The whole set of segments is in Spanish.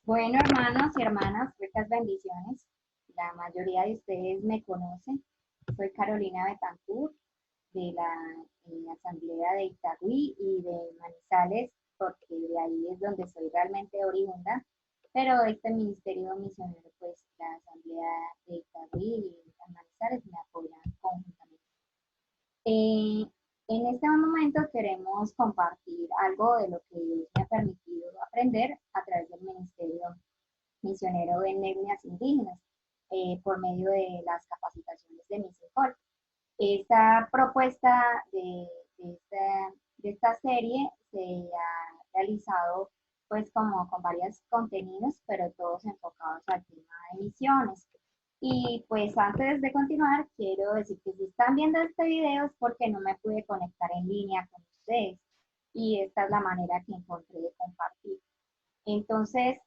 Bueno, hermanos y hermanas, muchas bendiciones. La mayoría de ustedes me conocen. Soy Carolina Betancourt de la Asamblea de Itagüí y de Manizales, porque de ahí es donde soy realmente oriunda. Pero este ministerio misionero, pues la Asamblea de Itagüí y Manizales me apoyan conjuntamente. Eh, en este momento queremos compartir algo de lo que Dios me ha permitido aprender a través del ministerio misionero en etnias indígenas por medio de las capacitaciones de MISINCOL. Esta propuesta de esta serie se ha realizado pues como con varios contenidos, pero todos enfocados al tema de misiones. Y pues antes de continuar, quiero decir que si están viendo este video es porque no me pude conectar en línea con ustedes. Y esta es la manera que encontré de compartir. Entonces,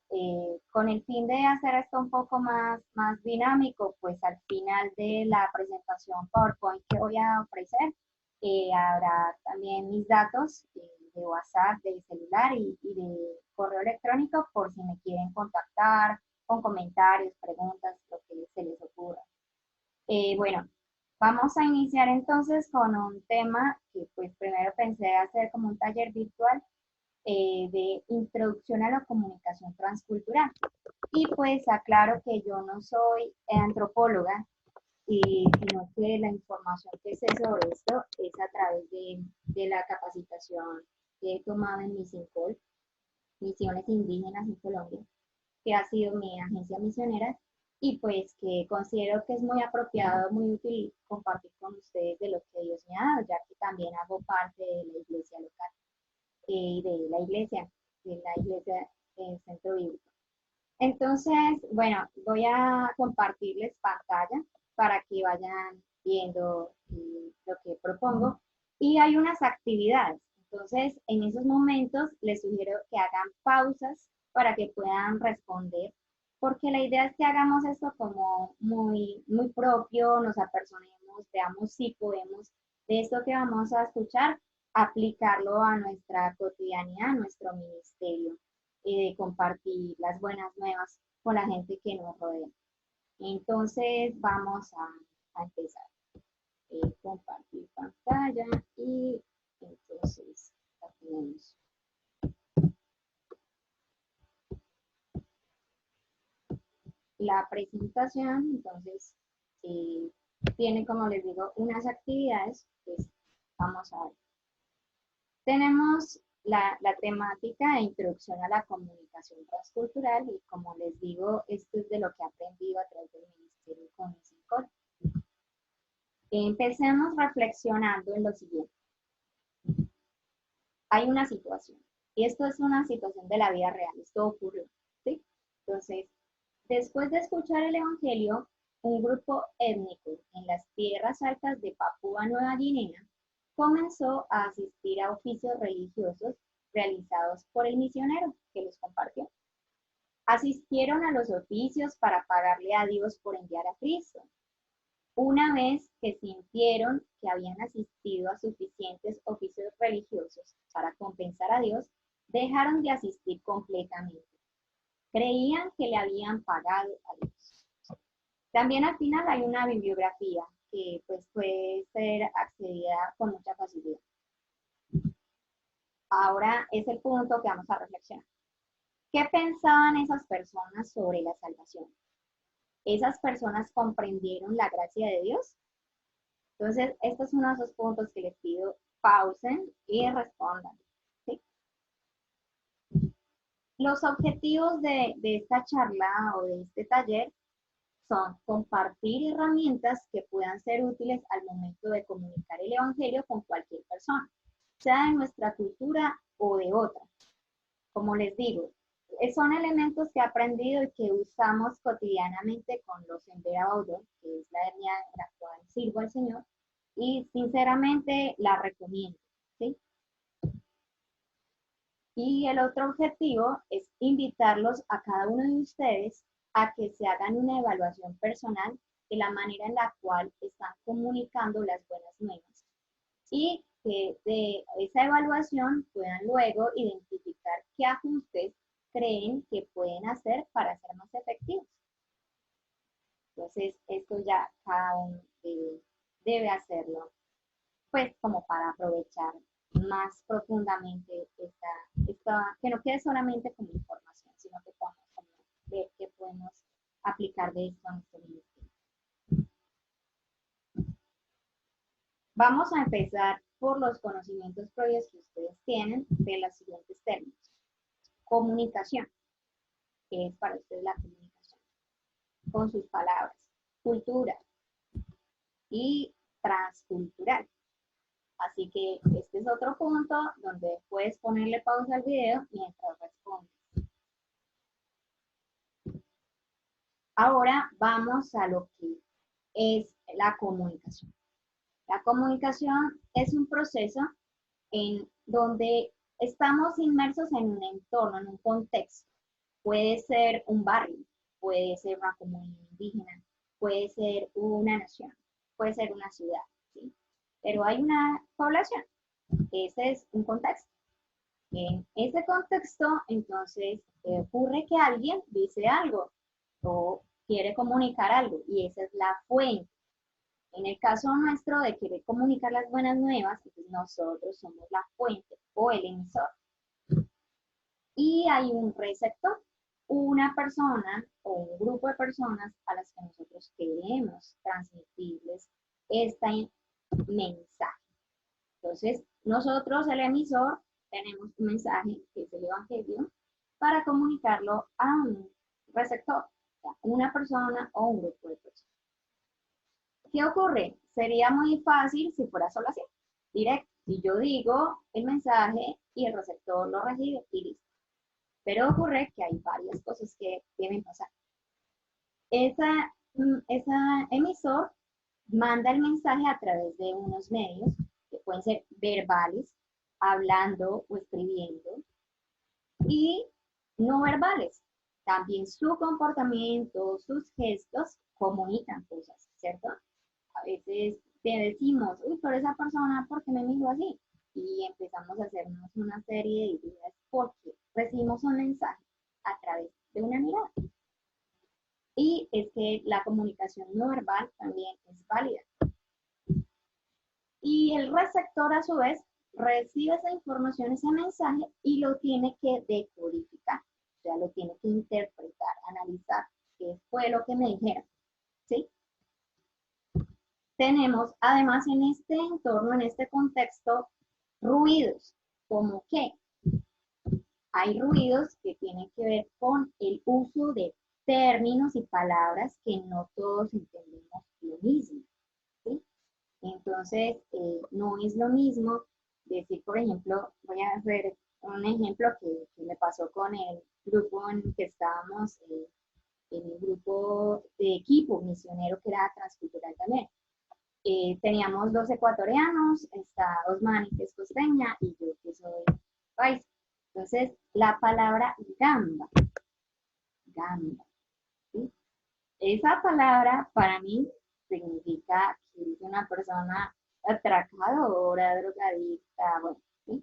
con el fin de hacer esto un poco más dinámico, pues al final de la presentación PowerPoint que voy a ofrecer, habrá también mis datos de WhatsApp, de celular y de correo electrónico por si me quieren contactar con comentarios, preguntas, lo que se les ocurra. Bueno, vamos a iniciar entonces con un tema que pues primero pensé hacer como un taller virtual de introducción a la comunicación transcultural. Y pues aclaro que yo no soy antropóloga, sino que la información que sé sobre esto es a través de la capacitación que he tomado en MISINCOL, Misiones Indígenas en Colombia, que ha sido mi agencia misionera, y pues que considero que es muy apropiado, muy útil compartir con ustedes de lo que Dios me ha dado, ya que también hago parte de la iglesia local y de la iglesia del Centro Bíblico. Entonces, bueno, voy a compartirles pantalla para que vayan viendo lo que propongo. Y hay unas actividades. Entonces, en esos momentos les sugiero que hagan pausas para que puedan responder, porque la idea es que hagamos esto como muy propio, nos apersonemos, veamos si podemos de esto que vamos a escuchar, aplicarlo a nuestra cotidianidad, a nuestro ministerio de compartir las buenas nuevas con la gente que nos rodea. Entonces vamos a empezar. Compartir pantalla y entonces la tenemos. La presentación, entonces, tiene, como les digo, unas actividades. Pues vamos a ver. Tenemos la temática de introducción a la comunicación transcultural y como les digo, esto es de lo que he aprendido a través del Ministerio con MISINCOL. Empecemos reflexionando en lo siguiente. Hay una situación, y esto es una situación de la vida real, esto ocurrió, ¿sí? Entonces, después de escuchar el Evangelio, un grupo étnico en las tierras altas de Papúa Nueva Guinea comenzó a asistir a oficios religiosos realizados por el misionero que los compartió. Asistieron a los oficios para pagarle a Dios por enviar a Cristo. Una vez que sintieron que habían asistido a suficientes oficios religiosos para compensar a Dios, dejaron de asistir completamente. Creían que le habían pagado a Dios. También al final hay una bibliografía que pues puede ser accedida con mucha facilidad. Ahora es el punto que vamos a reflexionar. ¿Qué pensaban esas personas sobre la salvación? ¿Esas personas comprendieron la gracia de Dios? Entonces, estos son uno de esos puntos que les pido pausen y respondan. ¿Sí? Los objetivos de esta charla o de este taller son compartir herramientas que puedan ser útiles al momento de comunicar el Evangelio con cualquier persona, sea de nuestra cultura o de otra. Como les digo, son elementos que he aprendido y que usamos cotidianamente con los Embera Baudó, que es la etnia en la cual sirvo al Señor, y sinceramente la recomiendo, ¿sí? Y el otro objetivo es invitarlos a cada uno de ustedes a que se hagan una evaluación personal de la manera en la cual están comunicando las buenas nuevas y que de esa evaluación puedan luego identificar qué ajustes creen que pueden hacer para ser más efectivos. Entonces, esto ya cada uno debe hacerlo, pues como para aprovechar más profundamente que no quede solamente como información, sino que podamos como ver qué podemos aplicar de esto a nuestro ministerio. Vamos a empezar por los conocimientos previos que ustedes tienen de los siguientes términos. Comunicación, que es para ustedes la comunicación, con sus palabras. Cultura y transcultural. Así que este es otro punto donde puedes ponerle pausa al video mientras respondes. Ahora vamos a lo que es la comunicación. La comunicación es un proceso en donde estamos inmersos en un entorno, en un contexto. Puede ser un barrio, puede ser una comunidad indígena, puede ser una nación, puede ser una ciudad, ¿sí? Pero hay una población. Ese es un contexto. En ese contexto, entonces, ocurre que alguien dice algo o quiere comunicar algo y esa es la fuente. En el caso nuestro de querer comunicar las buenas nuevas, entonces nosotros somos la fuente o el emisor. Y hay un receptor, una persona o un grupo de personas a las que nosotros queremos transmitirles este mensaje. Entonces, nosotros, el emisor, tenemos un mensaje que es el Evangelio para comunicarlo a un receptor, una persona o un grupo de personas. ¿Qué ocurre? Sería muy fácil si fuera solo así, directo. Si yo digo el mensaje y el receptor lo recibe y listo. Pero ocurre que hay varias cosas que deben pasar. Esa emisor manda el mensaje a través de unos medios que pueden ser verbales, hablando o escribiendo, y no verbales. También su comportamiento, sus gestos comunican cosas, ¿cierto? A veces te decimos, uy, pero esa persona, ¿por qué me miró así? Y empezamos a hacernos una serie de ideas porque recibimos un mensaje a través de una mirada. Y es que la comunicación no verbal también es válida. Y el receptor, a su vez, recibe esa información, ese mensaje, y lo tiene que decodificar. O sea, lo tiene que interpretar, analizar qué fue lo que me dijeron. ¿Sí? Tenemos, además, en este entorno, en este contexto, ruidos. ¿Cómo qué? Hay ruidos que tienen que ver con el uso de términos y palabras que no todos entendemos lo mismo. ¿Sí? Entonces, no es lo mismo decir, por ejemplo, voy a hacer un ejemplo que me pasó con el grupo en el que estábamos, en el grupo de equipo misionero que era transcultural también. Teníamos 2 ecuatorianos, está Osmani, que es costeña, y yo que soy país. Entonces, la palabra gamba, ¿sí? Esa palabra para mí significa que es una persona atracadora, drogadicta, bueno, ¿sí?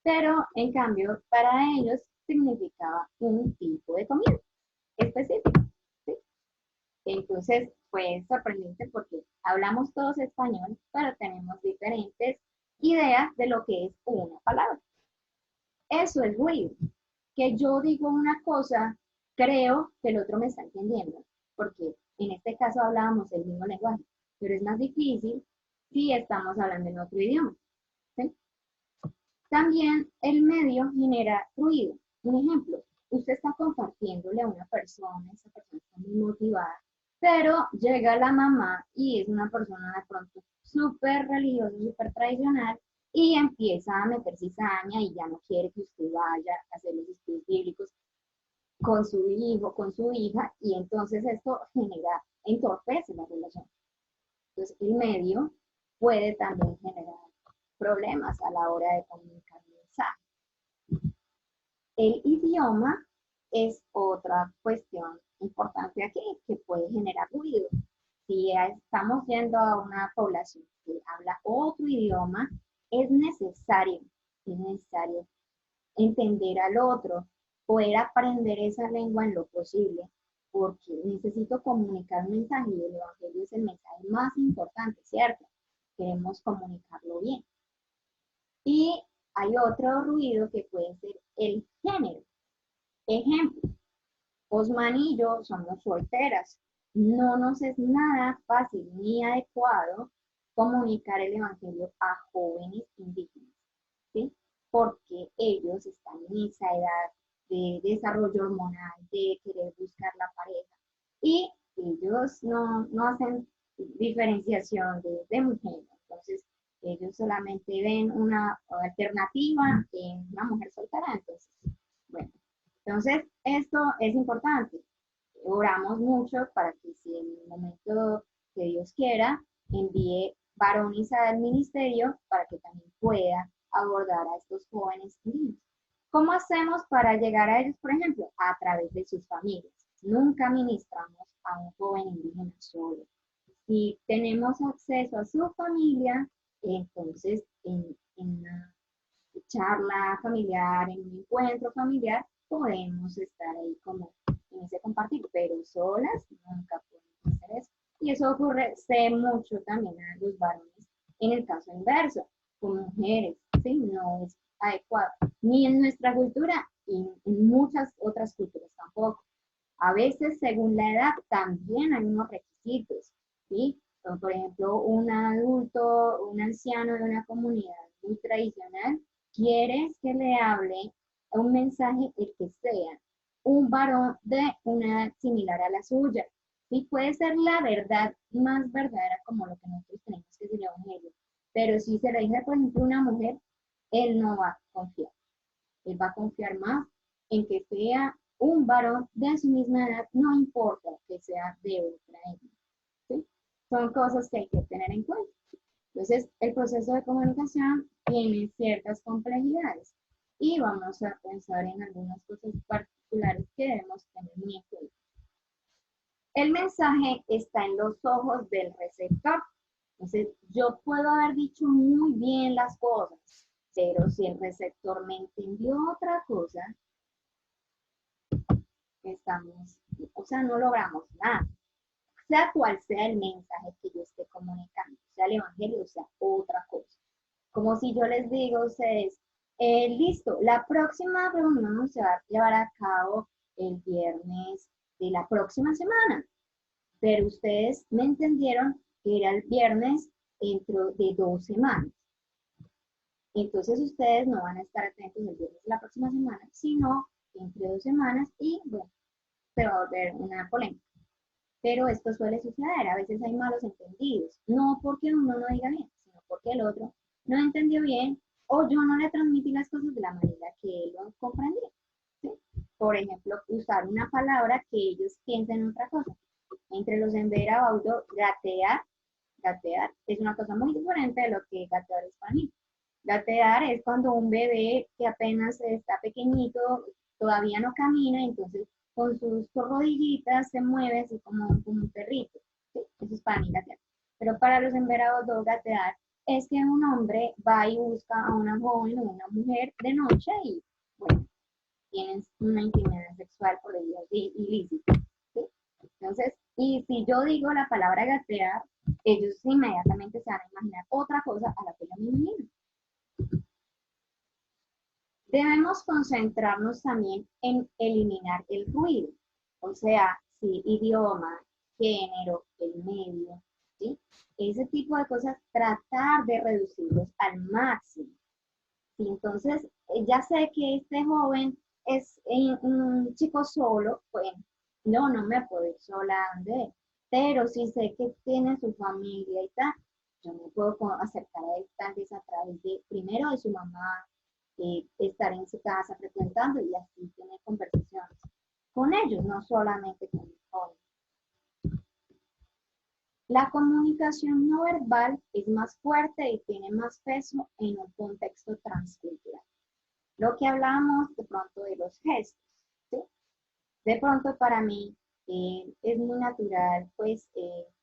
Pero en cambio para ellos significaba un tipo de comida específico, ¿sí? Entonces fue sorprendente porque hablamos todos español, pero tenemos diferentes ideas de lo que es una palabra. Eso es ruido. Que yo digo una cosa, creo que el otro me está entendiendo, porque en este caso hablábamos el mismo lenguaje, pero es más difícil si estamos hablando en otro idioma. ¿Sí? También el medio genera ruido. Un ejemplo, usted está compartiéndole a una persona, esa persona está muy motivada, pero llega la mamá y es una persona de pronto súper religiosa, súper tradicional, y empieza a meter cizaña y ya no quiere que usted vaya a hacer los estudios bíblicos con su hijo, con su hija, y entonces esto entorpece la relación. Entonces el medio puede también generar problemas a la hora de comunicar mensajes. El idioma es otra cuestión importante aquí que puede generar ruido. Si estamos yendo a una población que habla otro idioma, es necesario entender al otro, poder aprender esa lengua en lo posible, porque necesito comunicar un mensaje y el Evangelio es el mensaje más importante, ¿cierto? Queremos comunicarlo bien. Y hay otro ruido que puede ser el género. Ejemplo, Osman y yo somos solteras. No nos es nada fácil ni adecuado comunicar el Evangelio a jóvenes indígenas, ¿sí? Porque ellos están en esa edad de desarrollo hormonal, de querer buscar la pareja. Y ellos no hacen diferenciación de mujer. Entonces, ellos solamente ven una alternativa en una mujer soltera. Entonces, bueno, entonces esto es importante. Oramos mucho para que si en el momento que Dios quiera, envíe varones al ministerio para que también pueda abordar a estos jóvenes niños. ¿Cómo hacemos para llegar a ellos, por ejemplo? A través de sus familias. Nunca ministramos a un joven indígena solo. Si tenemos acceso a su familia, entonces en una charla familiar, en un encuentro familiar, podemos estar ahí como en ese compartir, pero solas nunca podemos hacer eso. Y eso ocurre, sé mucho también a los varones en el caso inverso, con mujeres, ¿sí? No es adecuado, ni en nuestra cultura y en muchas otras culturas tampoco. A veces, según la edad, también hay unos requisitos, ¿sí? Por ejemplo, un adulto, un anciano de una comunidad muy tradicional, quieres que le hable un mensaje, el que sea, un varón de una edad similar a la suya. Sí, puede ser la verdad más verdadera como lo que nosotros tenemos que decir el Evangelio. Pero si se lo dice, por ejemplo, una mujer, él no va a confiar. Él va a confiar más en que sea un varón de su misma edad, no importa que sea de otra etnia. ¿Sí? Son cosas que hay que tener en cuenta. Entonces, el proceso de comunicación tiene ciertas complejidades y vamos a pensar en algunas cosas particulares que debemos tener en cuenta. El mensaje está en los ojos del receptor. Entonces, yo puedo haber dicho muy bien las cosas, pero si el receptor me entendió otra cosa, estamos, o sea, no logramos nada. Sea cual sea el mensaje que yo esté comunicando, sea el evangelio, o sea otra cosa. Como si yo les digo a ustedes, listo, la próxima reunión se va a llevar a cabo el viernes de la próxima semana, pero ustedes me entendieron que era el viernes dentro de 2 semanas. Entonces ustedes no van a estar atentos el viernes de la próxima semana, sino entre 2 semanas y bueno, se va a volver una polémica. Pero esto suele suceder, a veces hay malos entendidos, no porque uno no diga bien, sino porque el otro no entendió bien o yo no le transmití las cosas de la manera que él lo comprendía. ¿Sí? Por ejemplo, usar una palabra que ellos piensen otra cosa. Entre los embera baudo, gatear es una cosa muy diferente de lo que gatear es para mí. Gatear es cuando un bebé que apenas está pequeñito, todavía no camina, entonces con sus rodillitas se mueve así como un perrito. ¿Sí? Eso es para mí gatear. Pero para los emberados dos, gatear es que un hombre va y busca a una joven o una mujer de noche y, bueno, tienen una intimidad sexual por el ilícito. ¿Sí? Entonces, y si yo digo la palabra gatear, ellos inmediatamente se van a imaginar otra cosa a la que yo me imagino. Debemos concentrarnos también en eliminar el ruido, o sea, sí, idioma, género, el medio, ¿sí? Ese tipo de cosas, tratar de reducirlos al máximo. ¿Sí? Entonces, ya sé que este joven es un chico solo, bueno, no me puedo ir sola de él, pero si sé que tiene su familia y tal, yo me puedo acercar a él tal vez a través de, primero de su mamá, estar en su casa frecuentando y así tener conversaciones con ellos, no solamente con el joven. La comunicación no verbal es más fuerte y tiene más peso en un contexto transcultural. Lo que hablamos de pronto de los gestos, ¿sí? De pronto para mí es muy natural, pues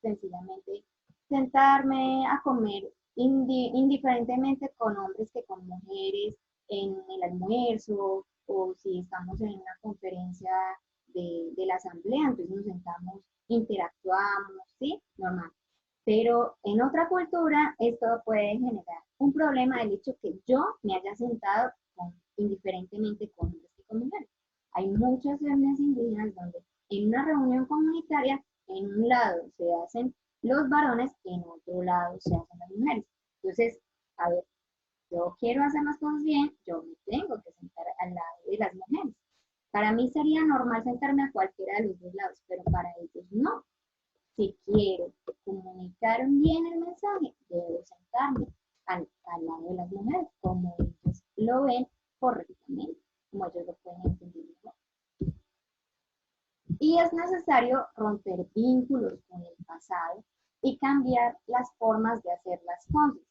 sencillamente sentarme a comer indiferentemente con hombres que con mujeres en el almuerzo o si estamos en una conferencia de la asamblea, entonces nos sentamos, interactuamos, ¿sí? Normal. Pero en otra cultura esto puede generar un problema del hecho que yo me haya sentado indiferentemente con hombres y con mujeres. Hay muchas etnias indígenas donde en una reunión comunitaria, en un lado se hacen los varones y en otro lado se hacen las mujeres. Entonces, a ver, yo quiero hacer las cosas bien, yo me tengo que sentar al lado de las mujeres. Para mí sería normal sentarme a cualquiera de los dos lados, pero para ellos no. Si quiero comunicar bien el mensaje, debo sentarme al lado de las mujeres, como ellos lo ven correctamente, como ellos lo pueden entender mejor. Y es necesario romper vínculos con el pasado y cambiar las formas de hacer las cosas.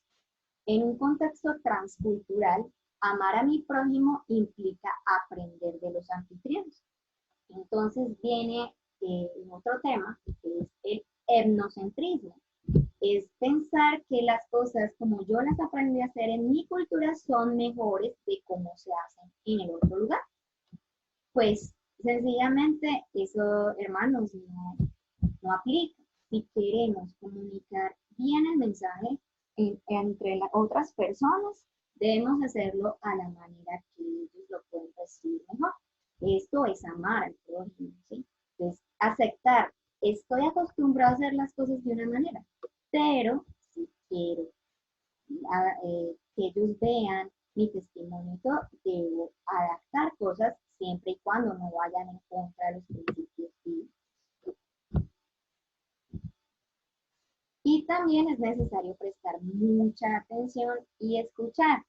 En un contexto transcultural, amar a mi prójimo implica aprender de los anfitriones. Entonces viene otro tema, que es el etnocentrismo. Es pensar que las cosas como yo las aprendí a hacer en mi cultura son mejores de cómo se hacen en el otro lugar. Pues sencillamente eso, hermanos, no aplica. Si queremos comunicar bien el mensaje entre las otras personas, debemos hacerlo a la manera que ellos lo pueden recibir mejor. Esto es amar al prójimo, ¿sí? Entonces, aceptar, estoy acostumbrado a hacer las cosas de una manera, pero si quiero que ellos vean mi testimonio, debo adaptar cosas siempre y cuando no vayan en contra de los principios bíblicos. Y también es necesario prestar mucha atención y escuchar.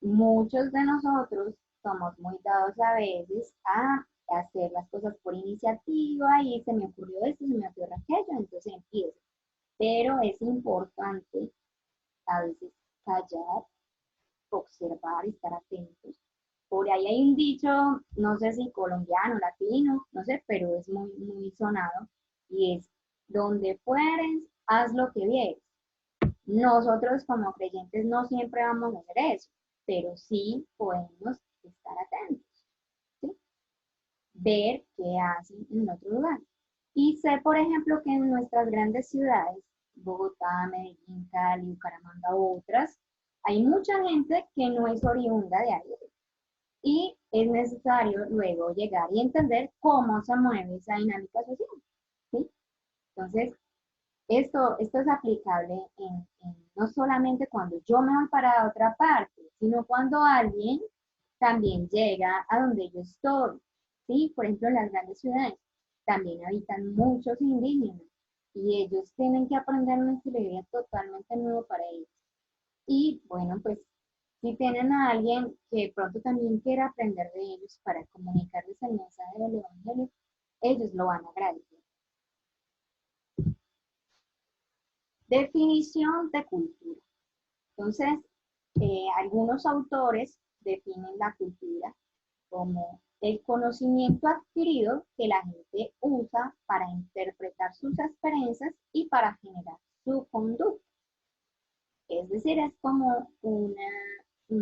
Muchos de nosotros somos muy dados a veces a hacer las cosas por iniciativa y se me ocurrió esto, se me ocurrió aquello, entonces empiezo. Pero es importante a veces callar, observar, estar atentos. Por ahí hay un dicho, no sé si colombiano, latino, no sé, pero es muy, muy sonado, y es, donde fueres, haz lo que vieres. Nosotros como creyentes no siempre vamos a hacer eso, pero sí podemos estar atentos, ¿sí? Ver qué hacen en otro lugar. Y sé, por ejemplo, que en nuestras grandes ciudades, Bogotá, Medellín, Cali, Bucaramanga, otras, hay mucha gente que no es oriunda de ahí. Y es necesario luego llegar y entender cómo se mueve esa dinámica social, ¿sí? Entonces, esto es aplicable no solamente cuando yo me voy para otra parte, sino cuando alguien también llega a donde yo estoy, ¿sí? Por ejemplo, en las grandes ciudades también habitan muchos indígenas y ellos tienen que aprender un estilo de vida totalmente nuevo para ellos. Y bueno, pues si tienen a alguien que pronto también quiera aprender de ellos para comunicarles el mensaje del Evangelio, ellos lo van a agradecer. Definición de cultura. Entonces, algunos autores definen la cultura como el conocimiento adquirido que la gente usa para interpretar sus experiencias y para generar su conducta. Es decir, es como un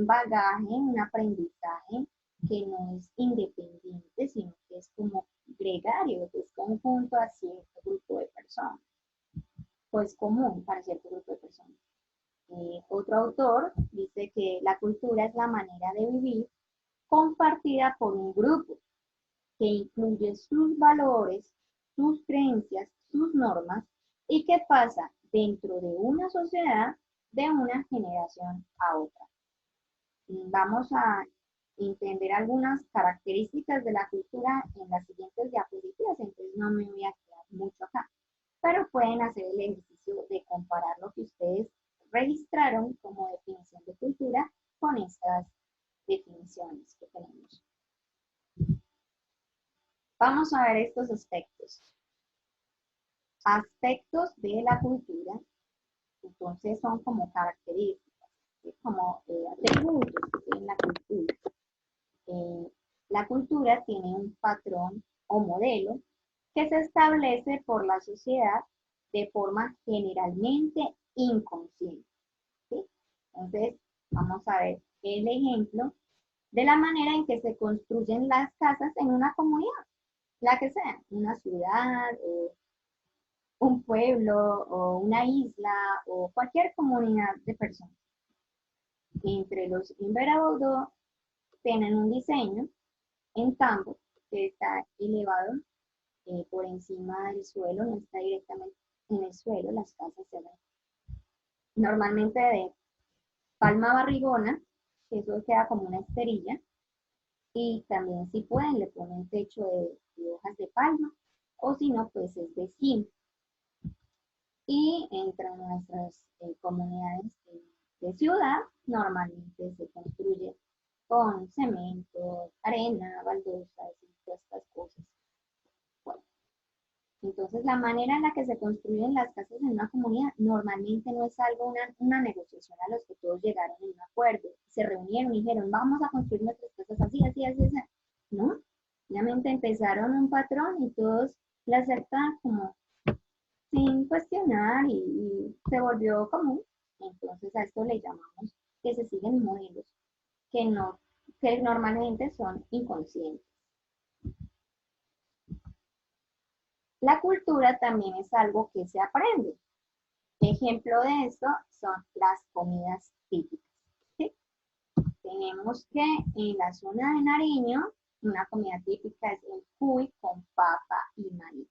bagaje, un aprendizaje que no es independiente, sino que es como gregario, que es conjunto a cierto grupo de personas, pues común para cierto grupo de personas. Otro autor dice que la cultura es la manera de vivir compartida por un grupo que incluye sus valores, sus creencias, sus normas y que pasa dentro de una sociedad de una generación a otra. Vamos a entender algunas características de la cultura en las siguientes diapositivas, entonces no me voy a quedar mucho acá, pero pueden hacer el ejercicio de comparar lo que ustedes registraron como definición de cultura con estas definiciones que tenemos. Vamos a ver estos aspectos. Aspectos de la cultura, entonces son como características, ¿sí? Como atributos que tiene la cultura. La cultura tiene un patrón o modelo que se establece por la sociedad de forma generalmente inconsciente, ¿sí? Entonces, vamos a ver el ejemplo de la manera en que se construyen las casas en una comunidad, la que sea, una ciudad, o un pueblo, o una isla, o cualquier comunidad de personas. Entre los Imberaudó tienen un diseño en tambo que está elevado por encima del suelo, no está directamente en el suelo, las casas se ven normalmente de palma barrigona, que eso queda como una esterilla, y también si pueden le ponen techo de hojas de palma, o si no, pues es de zinc. Y entre nuestras comunidades de ciudad, normalmente se construye con cemento, arena, baldosas y todas estas cosas. Bueno, entonces la manera en la que se construyen las casas en una comunidad normalmente no es algo, una negociación a los que todos llegaron en un acuerdo, se reunieron y dijeron, vamos a construir nuestras casas así, así, así, así. No, obviamente empezaron un patrón y todos la aceptan como sin cuestionar y se volvió común. Entonces a esto le llamamos que se siguen modelos que, no, que normalmente son inconscientes. La cultura también es algo que se aprende. Ejemplo de esto son las comidas típicas. ¿Sí? Tenemos que en la zona de Nariño, una comida típica es el cuy con papa y maíz.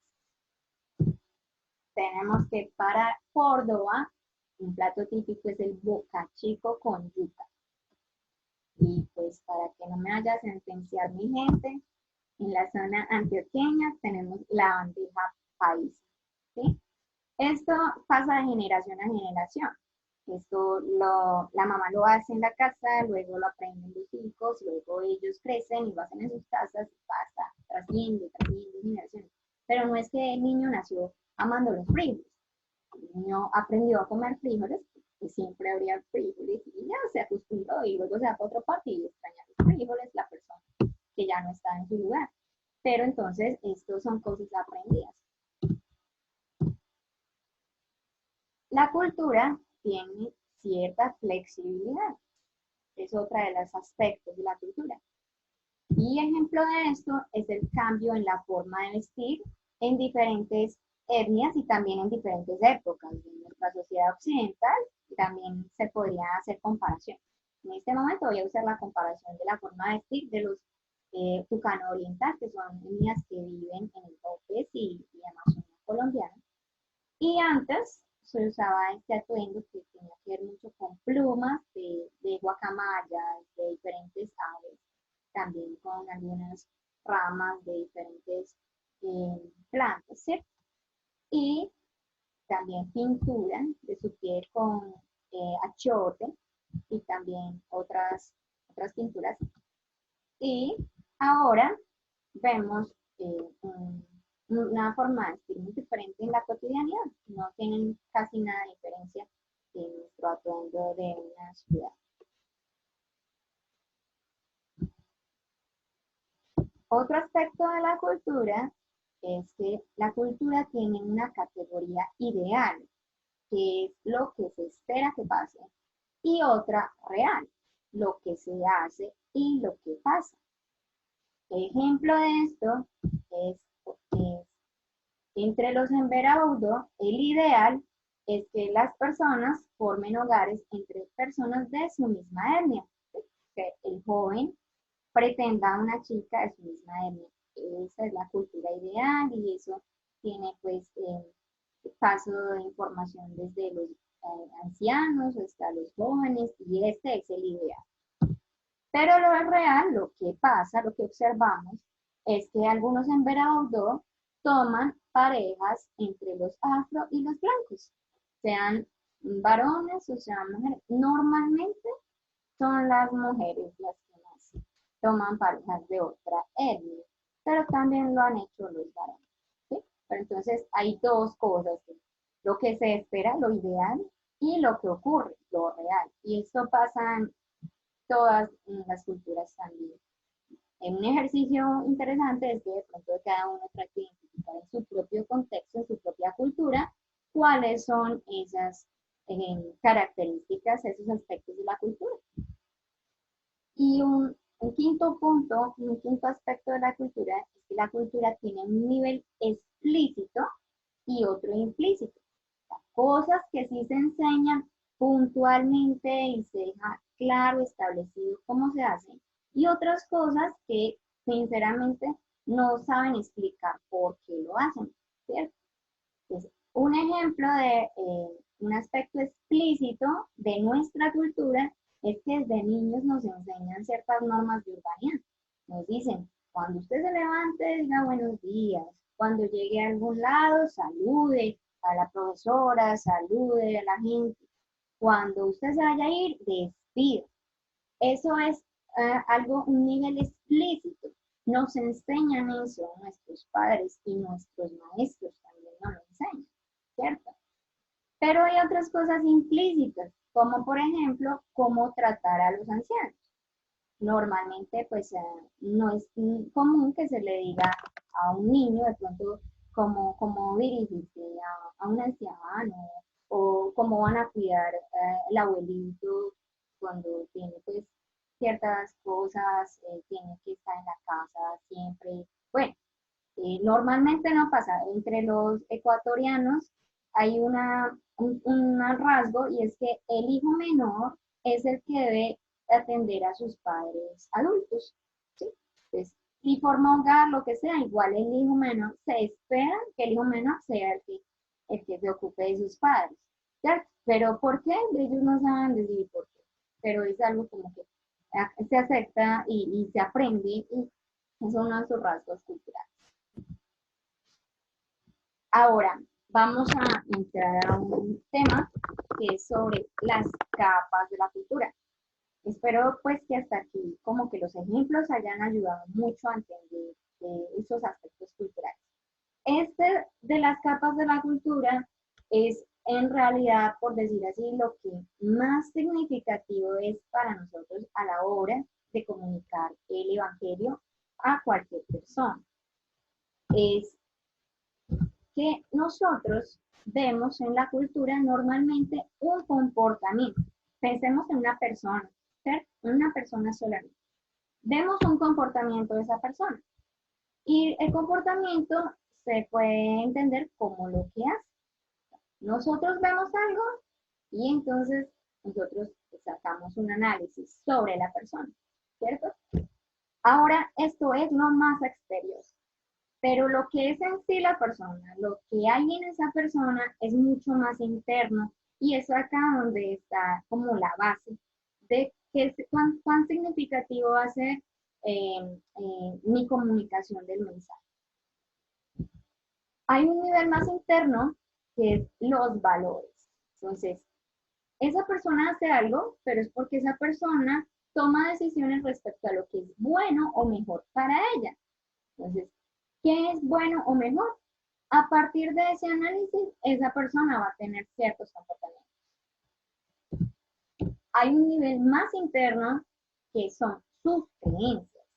Tenemos que para Córdoba, un plato típico es el bocachico con yuca. Y pues para que no me vaya a sentenciar mi gente, en la zona antioqueña tenemos la bandeja paisa. ¿Sí? Esto pasa de generación a generación. Esto la mamá lo hace en la casa, luego lo aprenden los hijos, luego ellos crecen y lo hacen en sus casas y pasa, trasciende generaciones. Pero no es que el niño nació amando los frijoles. El niño aprendió a comer frijoles, que siempre habría frijoles y ya se acostumbró y luego se va para otra parte y extraña los frijoles, la persona que ya no está en su lugar. Pero entonces, estos son cosas aprendidas. La cultura tiene cierta flexibilidad, es otra de los aspectos de la cultura. Y ejemplo de esto es el cambio en la forma de vestir en diferentes etnias y también en diferentes épocas. En nuestra sociedad occidental también se podría hacer comparación. En este momento voy a usar la comparación de la forma de vestir de los tucano oriental, que son etnias que viven en el Cauca y Amazonía colombiana. Y antes se usaba este atuendo que tenía que ver mucho con plumas de guacamayas, de diferentes aves, también con algunas ramas de diferentes plantas, ¿cierto? Y también pintura de su piel con achiote y también otras pinturas. Y ahora vemos una forma de vestir muy diferente en la cotidianidad. No tienen casi nada de diferencia en nuestro atuendo de una ciudad. Otro aspecto de la cultura es que la cultura tiene una categoría ideal, que es lo que se espera que pase, y otra real, lo que se hace y lo que pasa. Ejemplo de esto es entre los Embera-Baudo, el ideal es que las personas formen hogares entre personas de su misma etnia, que el joven pretenda a una chica de su misma etnia. Esa es la cultura ideal y eso tiene pues paso de información desde los ancianos hasta los jóvenes y este es el ideal. Pero lo real, lo que pasa, lo que observamos, es que algunos en Veraudó toman parejas entre los afro y los blancos, sean varones o sean mujeres. Normalmente son las mujeres las que más toman parejas de otra etnia, pero también lo han hecho los varones. ¿Sí? Pero entonces hay dos cosas, lo que se espera, lo ideal, y lo que ocurre, lo real. Y esto pasa en todas las culturas también. Un ejercicio interesante es que de pronto cada uno trate de identificar en su propio contexto, en su propia cultura, cuáles son esas características, esos aspectos de la cultura. Y Un quinto punto, un quinto aspecto de la cultura es que la cultura tiene un nivel explícito y otro implícito. Cosas que sí se enseñan puntualmente y se deja claro, establecido cómo se hace, y otras cosas que sinceramente no saben explicar por qué lo hacen, ¿cierto? Entonces, un ejemplo de un aspecto explícito de nuestra cultura es que desde niños nos enseñan ciertas normas de urbanidad. Nos dicen, cuando usted se levante, diga buenos días. Cuando llegue a algún lado, salude a la profesora, salude a la gente. Cuando usted se vaya a ir, despida. Eso es algo, un nivel explícito. Nos enseñan eso nuestros padres y nuestros maestros también nos lo enseñan, ¿cierto? Pero hay otras cosas implícitas, como por ejemplo, cómo tratar a los ancianos. Normalmente, pues, no es común que se le diga a un niño de pronto cómo dirigirse a un anciano o cómo van a cuidar el abuelito cuando tiene pues ciertas cosas, tiene que estar en la casa siempre. Bueno, normalmente no pasa. Entre los ecuatorianos hay un rasgo y es que el hijo menor es el que debe atender a sus padres adultos. ¿Sí? Entonces, si forma hogar, lo que sea, igual el hijo menor, se espera que el hijo menor sea el que se ocupe de sus padres. ¿Cierto? Pero ¿por qué? Ellos no saben decir por qué. Pero es algo como que se acepta y se aprende y es uno de sus rasgos culturales. Ahora, vamos a entrar a un tema que es sobre las capas de la cultura. Espero pues que hasta aquí como que los ejemplos hayan ayudado mucho a entender esos aspectos culturales. Este de las capas de la cultura es en realidad, por decir así, lo que más significativo es para nosotros a la hora de comunicar el evangelio a cualquier persona. Es que nosotros vemos en la cultura normalmente un comportamiento. Pensemos en una persona, ¿cierto? Una persona solamente. Vemos un comportamiento de esa persona. Y el comportamiento se puede entender como lo que hace. Nosotros vemos algo y entonces nosotros sacamos un análisis sobre la persona, ¿cierto? Ahora, esto es lo más exterior. Pero lo que es en sí la persona, lo que hay en esa persona es mucho más interno y es acá donde está como la base de cuán significativo va a ser mi comunicación del mensaje. Hay un nivel más interno que es los valores. Entonces, esa persona hace algo, pero es porque esa persona toma decisiones respecto a lo que es bueno o mejor para ella. Entonces, ¿qué es bueno o mejor? A partir de ese análisis, esa persona va a tener ciertos comportamientos. Hay un nivel más interno que son sus creencias,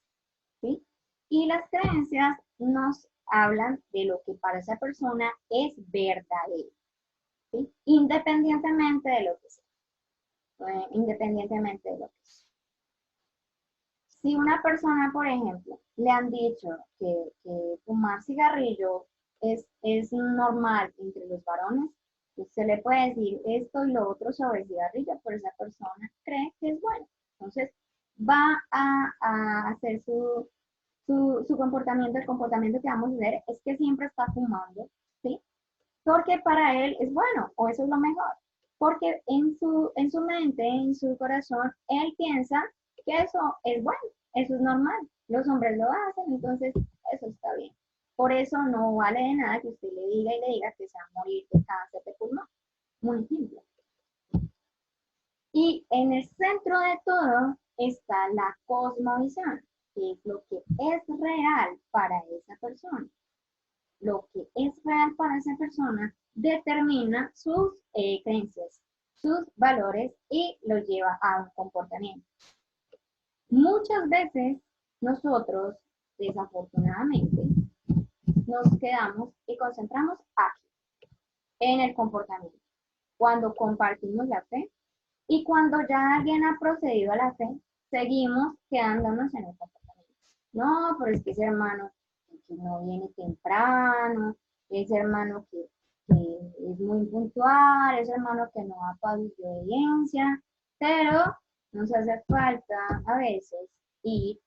¿sí? Y las creencias nos hablan de lo que para esa persona es verdadero, ¿sí? Independientemente de lo que sea, independientemente de lo que sea. Si una persona, por ejemplo, le han dicho que fumar cigarrillo es normal entre los varones, pues se le puede decir esto y lo otro sobre el cigarrillo, pero esa persona cree que es bueno. Entonces, va a hacer su comportamiento, el comportamiento que vamos a ver es que siempre está fumando, ¿sí? Porque para él es bueno o eso es lo mejor. Porque en su mente, en su corazón, él piensa que eso es bueno, eso es normal. Los hombres lo hacen, entonces eso está bien. Por eso no vale de nada que usted le diga que se va a morir de cáncer de pulmón. Muy simple. Y en el centro de todo está la cosmovisión, que es lo que es real para esa persona. Lo que es real para esa persona determina sus creencias, sus valores y lo lleva a un comportamiento. Muchas veces nosotros, desafortunadamente, nos quedamos y concentramos aquí, en el comportamiento. Cuando compartimos la fe y cuando ya alguien ha procedido a la fe, seguimos quedándonos en el comportamiento. No, pero es que ese hermano que no viene temprano, ese hermano que es muy puntual, ese hermano que no da pasos de obediencia, pero nos hace falta a veces ir,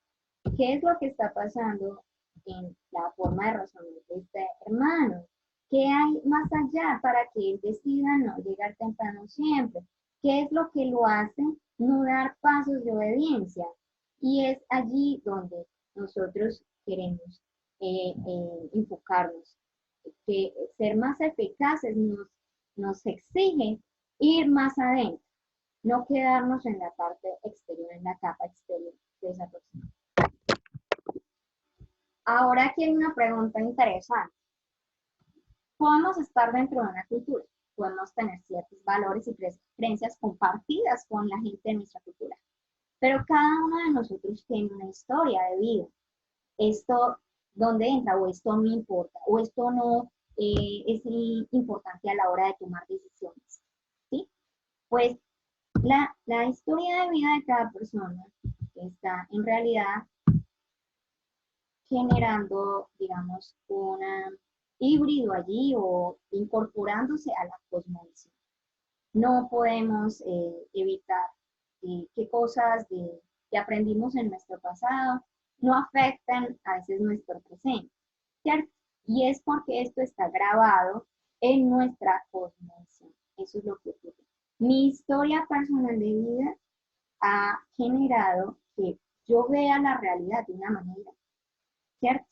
¿qué es lo que está pasando en la forma de razonar de este hermano? ¿Qué hay más allá para que él decida no llegar temprano siempre? ¿Qué es lo que lo hace no dar pasos de obediencia? Y es allí donde nosotros queremos enfocarnos, que ser más eficaces nos exige ir más adentro, no quedarnos en la parte exterior, en la capa exterior de esa persona. Ahora aquí hay una pregunta interesante. Podemos estar dentro de una cultura, podemos tener ciertos valores y creencias compartidas con la gente de nuestra cultura, pero cada uno de nosotros tiene una historia de vida. Esto, ¿dónde entra? O esto no importa, o esto no es importante a la hora de tomar decisiones. ¿Sí? Pues la historia de vida de cada persona está en realidad generando, digamos, un híbrido allí o incorporándose a la cosmovisión. No podemos evitar qué cosas que aprendimos en nuestro pasado no afectan a veces nuestro presente, ¿cierto? Y es porque esto está grabado en nuestra cosmovisión. Eso es lo que ocurre. Mi historia personal de vida ha generado que yo vea la realidad de una manera, ¿cierto?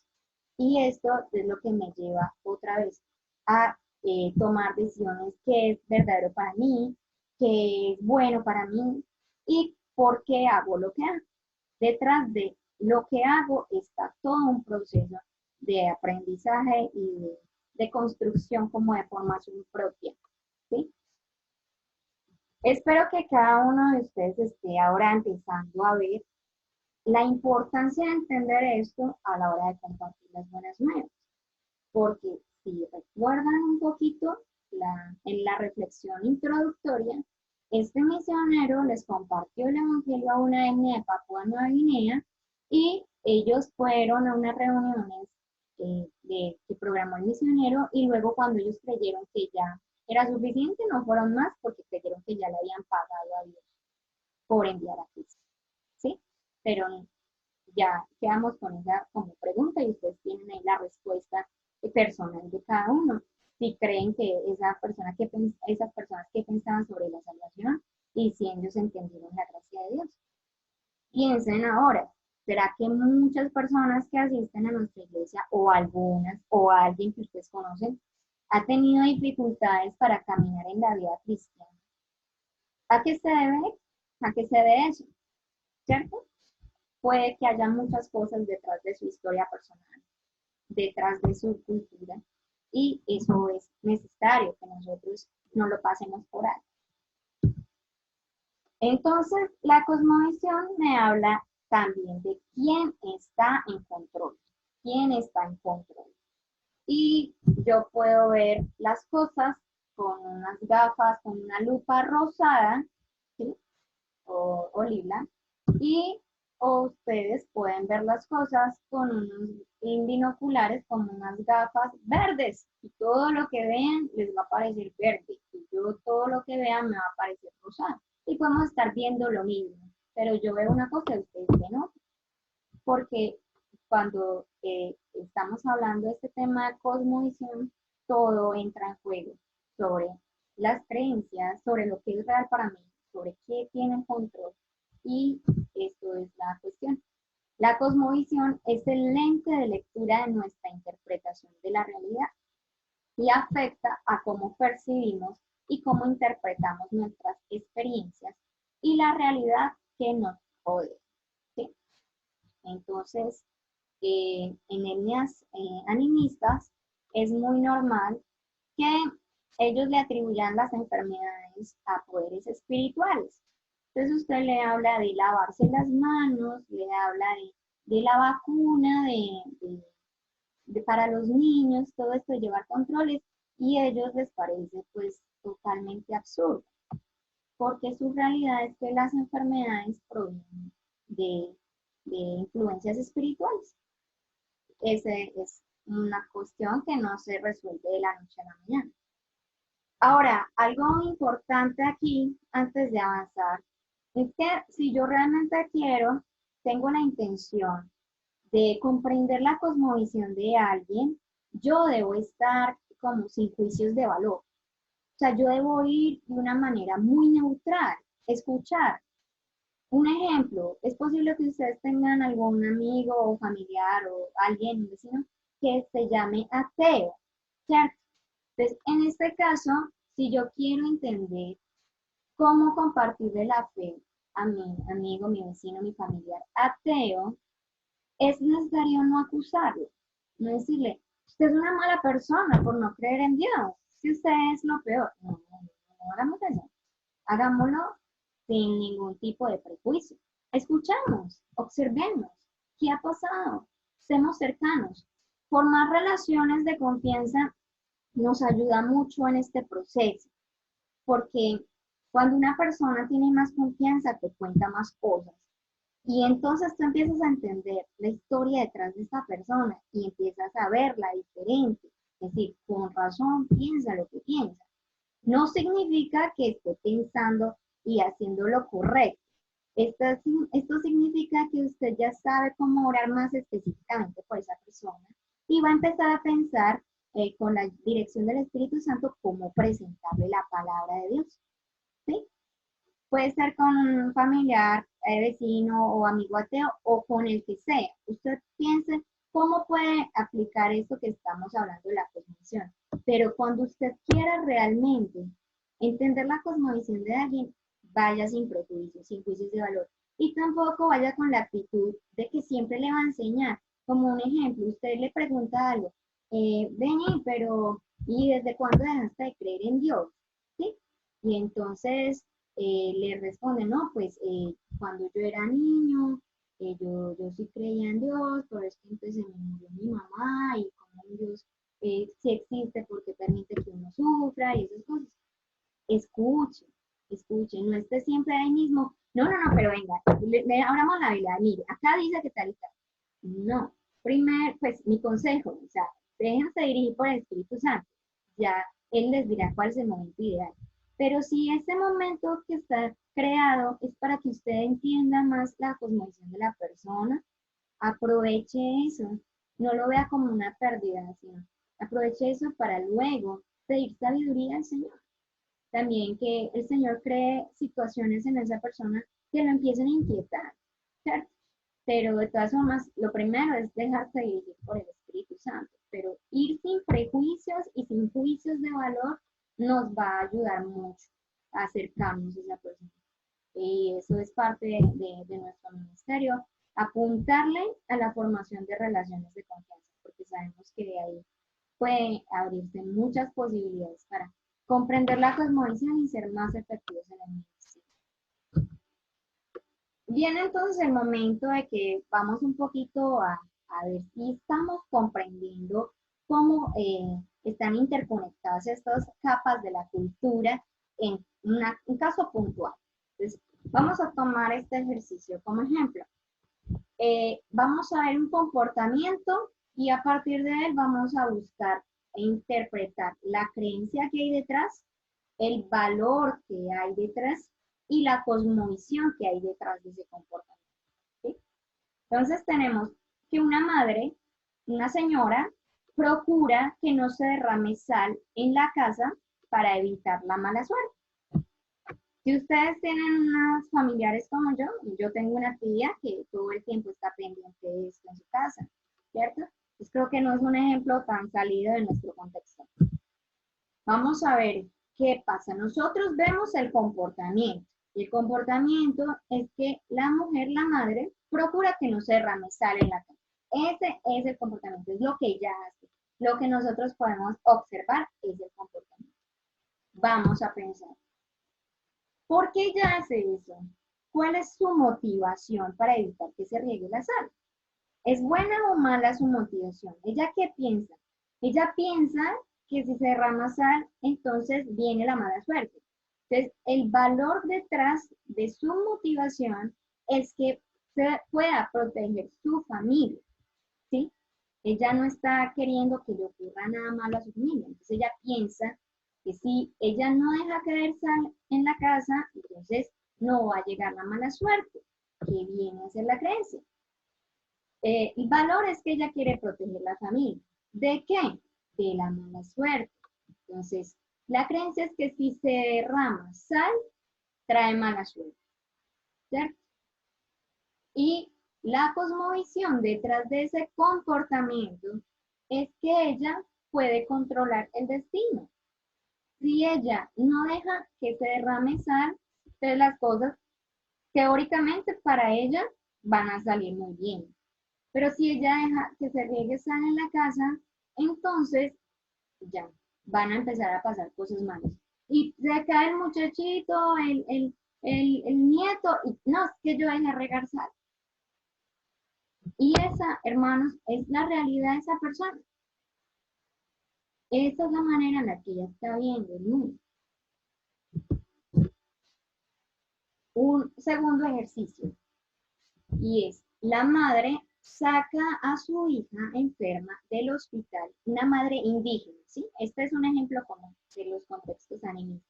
Y esto es lo que me lleva otra vez a tomar decisiones que es verdadero para mí, que es bueno para mí y por qué hago lo que hago. Detrás de lo que hago está todo un proceso de aprendizaje y de construcción como de formación propia. ¿Sí? Espero que cada uno de ustedes esté ahora empezando a ver la importancia de entender esto a la hora de compartir las buenas nuevas. Porque si recuerdan un poquito en la reflexión introductoria, este misionero les compartió el evangelio a una etnia de Papúa Nueva Guinea y ellos fueron a unas reuniones que programó el misionero y luego cuando ellos creyeron que ya era suficiente, no fueron más porque creyeron que ya le habían pagado a Dios por enviar a Cristo. ¿Sí? Pero ya quedamos con esa como pregunta y ustedes tienen ahí la respuesta personal de cada uno. Si creen que esas personas que pensaban sobre la salvación y si ellos entendieron la gracia de Dios. Piensen ahora, ¿será que muchas personas que asisten a nuestra iglesia o algunas o alguien que ustedes conocen ha tenido dificultades para caminar en la vida cristiana? ¿A qué se debe? ¿A qué se debe eso? ¿Cierto? Puede que haya muchas cosas detrás de su historia personal, detrás de su cultura, y eso es necesario que nosotros no lo pasemos por alto. Entonces, la cosmovisión me habla también de quién está en control, quién está en control. Y yo puedo ver las cosas con unas gafas, con una lupa rosada, ¿sí? o lila, y ustedes pueden ver las cosas con unos binoculares, con unas gafas verdes, y todo lo que vean les va a parecer verde, y yo todo lo que vean me va a parecer rosado, y podemos estar viendo lo mismo, pero yo veo una cosa y ustedes ven otra, porque cuando estamos hablando de este tema de cosmovisión, todo entra en juego sobre las creencias, sobre lo que es real para mí, sobre qué tiene control. Y esto es la cuestión. La cosmovisión es el lente de lectura de nuestra interpretación de la realidad y afecta a cómo percibimos y cómo interpretamos nuestras experiencias y la realidad que nos rodea. ¿Sí? Entonces, en etnias animistas es muy normal que ellos le atribuyan las enfermedades a poderes espirituales. Entonces usted le habla de lavarse las manos, le habla de la vacuna, para los niños, todo esto de llevar controles, y a ellos les parece pues totalmente absurdo, porque su realidad es que las enfermedades provienen de, de influencias espirituales. Esa es una cuestión que no se resuelve de la noche a la mañana. Ahora, algo importante aquí, antes de avanzar, es que si yo realmente tengo la intención de comprender la cosmovisión de alguien, yo debo estar como sin juicios de valor. O sea, yo debo ir de una manera muy neutral, escuchar. Un ejemplo, es posible que ustedes tengan algún amigo o familiar o alguien, un vecino, que se llame ateo, ¿cierto? Entonces, en este caso, si yo quiero entender cómo compartirle la fe a mi amigo, mi vecino, mi familiar ateo, es necesario no acusarlo, no decirle, usted es una mala persona por no creer en Dios, si usted es lo peor. No hagamos eso. Hagámoslo sin ningún tipo de prejuicio. Escuchamos, observemos qué ha pasado, seamos cercanos. Formar relaciones de confianza nos ayuda mucho en este proceso, porque cuando una persona tiene más confianza, te cuenta más cosas. Y entonces tú empiezas a entender la historia detrás de esta persona y empiezas a verla diferente. Es decir, con razón piensa lo que piensa. No significa que esté pensando y haciendo lo correcto. Esto significa que usted ya sabe cómo orar más específicamente por esa persona y va a empezar a pensar con la dirección del Espíritu Santo cómo presentarle la palabra de Dios. ¿Sí? Puede ser con un familiar, vecino o amigo ateo o con el que sea. Usted piense cómo puede aplicar esto que estamos hablando de la cosmovisión. Pero cuando usted quiera realmente entender la cosmovisión de alguien, vaya sin prejuicios, sin juicios de valor. Y tampoco vaya con la actitud de que siempre le va a enseñar. Como un ejemplo, usted le pregunta algo, Benny, pero ¿y desde cuándo dejaste de creer en Dios? ¿Sí? Y entonces le responde, no, pues cuando yo era niño, yo sí creía en Dios, pero es que entonces se me murió mi mamá y como Dios sí existe porque permite que uno sufra y esas cosas. Escuche, escuche, no esté siempre ahí mismo. No, no, no, pero venga, le abramos la Biblia, mire, acá dice que tal y tal. No, pues mi consejo, o sea, déjense dirigir por el Espíritu Santo. Ya Él les dirá cuál es el momento ideal. Pero si ese momento que está creado es para que usted entienda más la cosmovisión de la persona, aproveche eso. No lo vea como una pérdida, sino aproveche eso para luego pedir sabiduría al Señor. También que el Señor cree situaciones en esa persona que lo empiecen a inquietar, ¿cierto? Pero de todas formas, lo primero es dejarse dirigir por el Espíritu Santo, pero ir sin prejuicios y sin juicios de valor nos va a ayudar mucho a acercarnos a esa persona. Y eso es parte de nuestro ministerio, apuntarle a la formación de relaciones de confianza, porque sabemos que de ahí puede abrirse muchas posibilidades para comprender la cosmovisión y ser más efectivos en el ministerio. Viene entonces el momento de que vamos un poquito a ver si estamos comprendiendo cómo están interconectadas estas capas de la cultura en un caso puntual. Entonces, vamos a tomar este ejercicio como ejemplo. Vamos a ver un comportamiento y a partir de él vamos a buscar e interpretar la creencia que hay detrás, el valor que hay detrás y la cosmovisión que hay detrás de ese comportamiento. ¿Sí? Entonces tenemos que una madre, una señora, procura que no se derrame sal en la casa para evitar la mala suerte. Si ustedes tienen unos familiares como yo tengo una tía que todo el tiempo está pendiente de esto en su casa, ¿cierto? Pues creo que no es un ejemplo tan salido de nuestro contexto. Vamos a ver qué pasa. Nosotros vemos el comportamiento. Y el comportamiento es que la mujer, la madre, procura que no se derrame sal en la casa. Ese es el comportamiento, es lo que ella hace. Lo que nosotros podemos observar es el comportamiento. Vamos a pensar. ¿Por qué ella hace eso? ¿Cuál es su motivación para evitar que se riegue la sal? ¿Es buena o mala su motivación? ¿Ella qué piensa? Ella piensa que si se derrama sal, entonces viene la mala suerte. Entonces, el valor detrás de su motivación es que pueda proteger su familia, ¿sí? Ella no está queriendo que le ocurra nada malo a su familia, entonces ella piensa que si ella no deja caer sal en la casa, entonces no va a llegar la mala suerte, que viene a ser la creencia. El valor es que ella quiere proteger la familia. ¿De qué? De la mala suerte. Entonces, la creencia es que si se derrama sal, trae mala suerte, ¿cierto? Y la cosmovisión detrás de ese comportamiento es que ella puede controlar el destino. Si ella no deja que se derrame sal, entonces las cosas teóricamente para ella van a salir muy bien. Pero si ella deja que se riegue sal en la casa, entonces ya van a empezar a pasar cosas malas. Y se cae el muchachito, el nieto, y no, es que yo dejé regar sal. Y esa, hermanos, es la realidad de esa persona. Esa es la manera en la que ella está viendo el mundo. Un segundo ejercicio, y es, la madre saca a su hija enferma del hospital, una madre indígena, ¿sí? Este es un ejemplo común de los contextos animistas.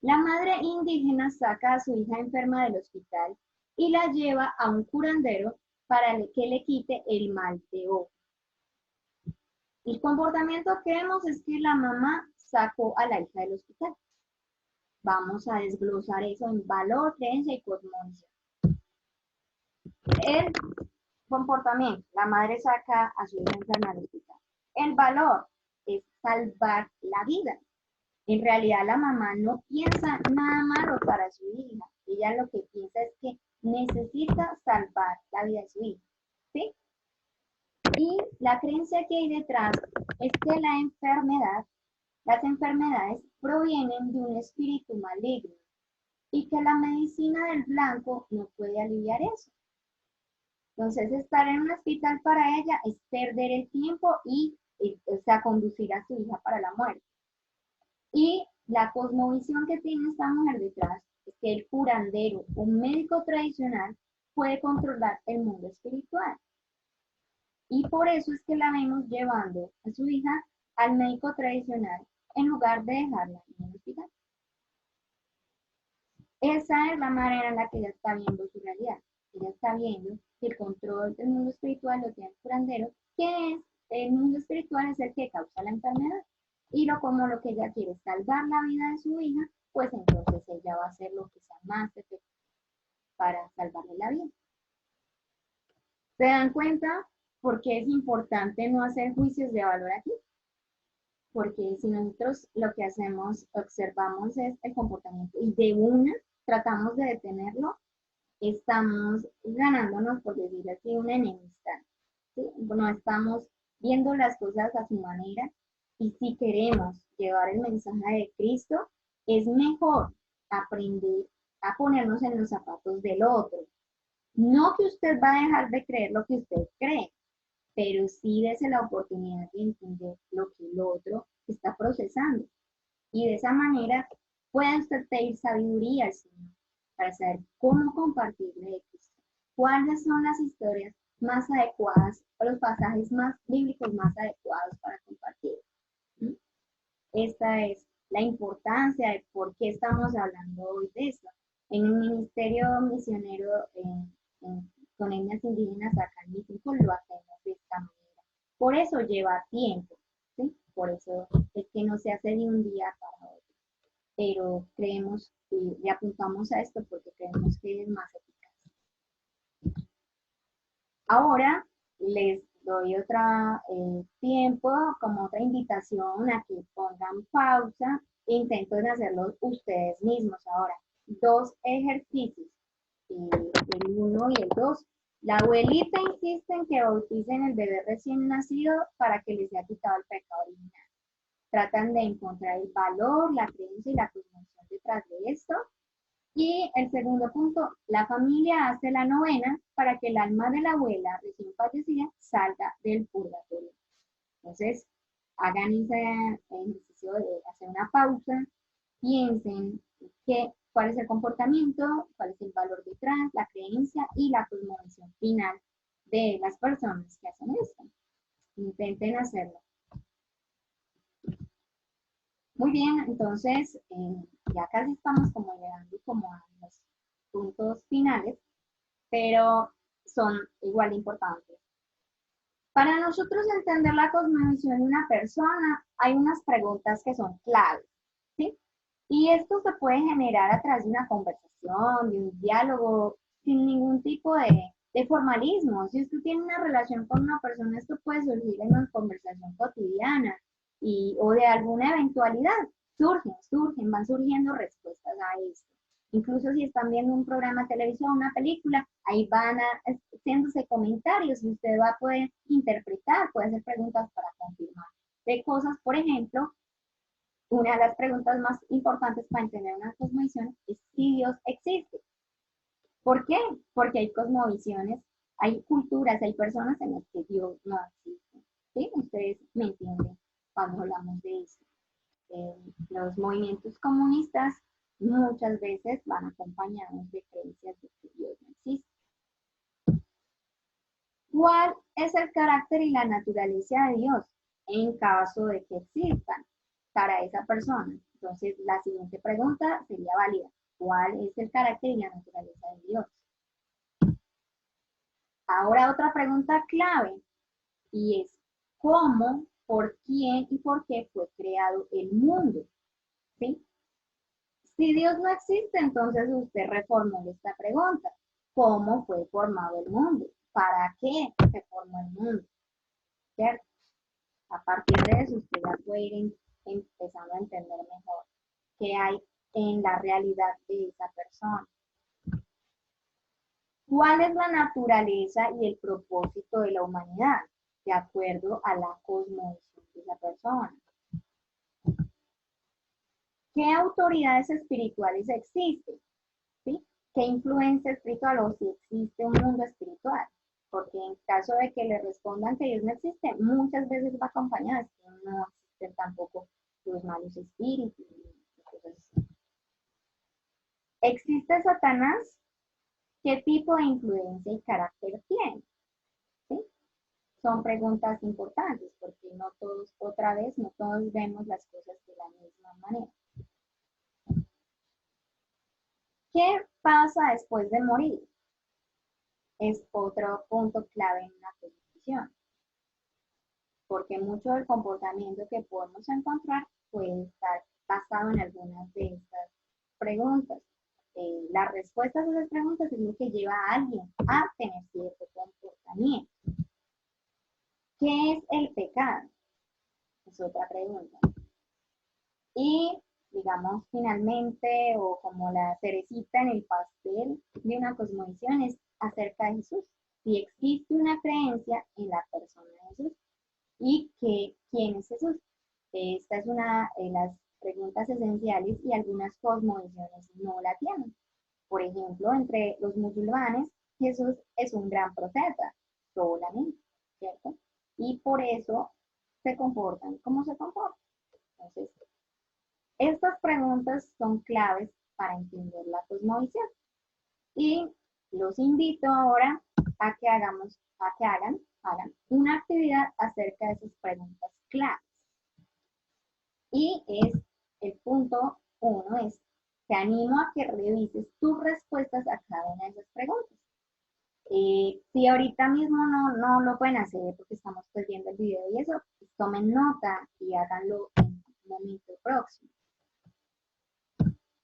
La madre indígena saca a su hija enferma del hospital y la lleva a un curandero para que le quite el mal de ojo. El comportamiento que vemos es que la mamá sacó a la hija del hospital. Vamos a desglosar eso en valor, creencia y cosmovisión. El comportamiento, la madre saca a su hija enferma del hospital. El valor es salvar la vida. En realidad la mamá no piensa nada malo para su hija. Ella lo que piensa es que necesita salvar la vida de su hija. ¿Sí? Y la creencia que hay detrás es que las enfermedades provienen de un espíritu maligno y que la medicina del blanco no puede aliviar eso. Entonces, estar en un hospital para ella es perder el tiempo y, o sea, conducir a su hija para la muerte. Y la cosmovisión que tiene esta mujer detrás es que el curandero, un médico tradicional, puede controlar el mundo espiritual. Y por eso es que la vemos llevando a su hija al médico tradicional en lugar de dejarla en el hospital. Esa es la manera en la que ella está viendo su realidad. Ella está viendo que el control del mundo espiritual lo tiene el curandero, que es el mundo espiritual es el que causa la enfermedad. Y como lo que ella quiere es salvar la vida de su hija, pues entonces ella va a hacer lo que sea más efectivo para salvarle la vida. ¿Se dan cuenta por qué es importante no hacer juicios de valor aquí? Porque si nosotros lo que hacemos, observamos es el comportamiento y de una tratamos de detenerlo, estamos ganándonos, por decir así, una enemistad. ¿Sí? No estamos viendo las cosas a su manera y si queremos llevar el mensaje de Cristo, es mejor aprender a ponernos en los zapatos del otro. No que usted va a dejar de creer lo que usted cree, pero sí dése la oportunidad de entender lo que el otro está procesando. Y de esa manera puede usted pedir sabiduría al Señor para saber cómo compartirle de Cristo. ¿Cuáles son las historias más adecuadas o los pasajes más bíblicos más adecuados para compartir? ¿Mm? Esta es la importancia de por qué estamos hablando hoy de esto. En el ministerio misionero con etnias indígenas acá en México lo hacemos de esta manera. Por eso lleva tiempo, ¿sí? Por eso es que no se hace de un día para otro. Pero creemos y le apuntamos a esto porque creemos que es más eficaz. Ahora les doy otro tiempo, como otra invitación a que pongan pausa e intenten hacerlo ustedes mismos ahora. 2 ejercicios, el 1 y el 2. La abuelita insiste en que bauticen el bebé recién nacido para que les sea quitado el pecado original. Tratan de encontrar el valor, la creencia y la cosmovisión detrás de esto. Y el segundo punto, la familia hace la novena para que el alma de la abuela recién fallecida salga del purgatorio. Entonces, hagan ese ejercicio de hacer una pausa, piensen cuál es el comportamiento, cuál es el valor detrás, la creencia y la cosmovisión final de las personas que hacen esto. Intenten hacerlo. Muy bien, entonces ya casi estamos como llegando como a los puntos finales, pero son igual de importantes. Para nosotros entender la cosmovisión de una persona, hay unas preguntas que son claves, ¿sí? Y esto se puede generar a través de una conversación, de un diálogo, sin ningún tipo de formalismo. Si usted tiene una relación con una persona, esto puede surgir en una conversación cotidiana o de alguna eventualidad. Van surgiendo respuestas a esto. Incluso si están viendo un programa de televisión, una película, ahí van haciéndose comentarios y usted va a poder interpretar, puede hacer preguntas para confirmar de cosas. Por ejemplo, una de las preguntas más importantes para entender una cosmovisión es si Dios existe. ¿Por qué? Porque hay cosmovisiones, hay culturas, hay personas en las que Dios no existe. ¿Sí? Ustedes me entienden cuando hablamos de eso. Los movimientos comunistas muchas veces van acompañados de creencias de que Dios no existe. ¿Cuál es el carácter y la naturaleza de Dios en caso de que existan para esa persona? Entonces, la siguiente pregunta sería válida. ¿Cuál es el carácter y la naturaleza de Dios? Ahora otra pregunta clave y es ¿cómo, por quién y por qué fue creado el mundo? ¿Sí? Si Dios no existe, entonces usted reformule esta pregunta. ¿Cómo fue formado el mundo? ¿Para qué se formó el mundo? ¿Cierto? A partir de eso usted ya puede ir empezando a entender mejor qué hay en la realidad de esa persona. ¿Cuál es la naturaleza y el propósito de la humanidad? De acuerdo a la cosmovisión de esa persona. ¿Qué autoridades espirituales existen? ¿Sí? ¿Qué influencia espiritual o si existe un mundo espiritual? Porque en caso de que le respondan que Dios no existe, muchas veces va acompañado de que no existen tampoco los malos espíritus y cosas así. ¿Existe Satanás? ¿Qué tipo de influencia y carácter tiene? ¿Sí? Son preguntas importantes porque no todos, otra vez, no todos vemos las cosas de la misma manera. ¿Qué pasa después de morir? Es otro punto clave en la cosmovisión, porque mucho del comportamiento que podemos encontrar puede estar basado en algunas de estas preguntas. Las respuestas a esas preguntas es lo que lleva a alguien a tener cierto comportamiento. ¿Qué es el pecado? Es otra pregunta. Y digamos finalmente, o como la cerecita en el pastel de una cosmovisión, es acerca de Jesús. Si existe una creencia en la persona de Jesús y quién es Jesús. Esta es una de las preguntas esenciales y algunas cosmovisiones no la tienen. Por ejemplo, entre los musulmanes, Jesús es un gran profeta, solamente, ¿cierto? Y por eso se comportan como se comportan. Entonces, estas preguntas son claves para entender la cosmovisión. Y los invito ahora a que hagan una actividad acerca de esas preguntas claves. Y el punto 1 es, te animo a que revises tus respuestas a cada una de esas preguntas. Si ahorita mismo no lo pueden hacer porque estamos pues viendo el video y eso, pues tomen nota y háganlo en un momento próximo.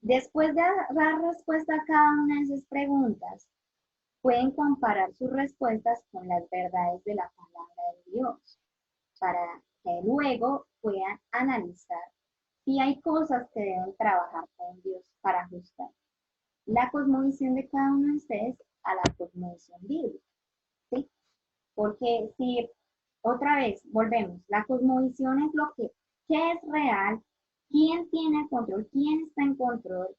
Después de dar respuesta a cada una de esas preguntas, pueden comparar sus respuestas con las verdades de la palabra de Dios, para que luego puedan analizar si hay cosas que deben trabajar con Dios para ajustar la cosmovisión de cada uno de ustedes a la cosmovisión bíblica, ¿sí? Porque si otra vez volvemos, la cosmovisión es lo que, ¿qué es real? ¿Quién tiene el control? ¿Quién está en control?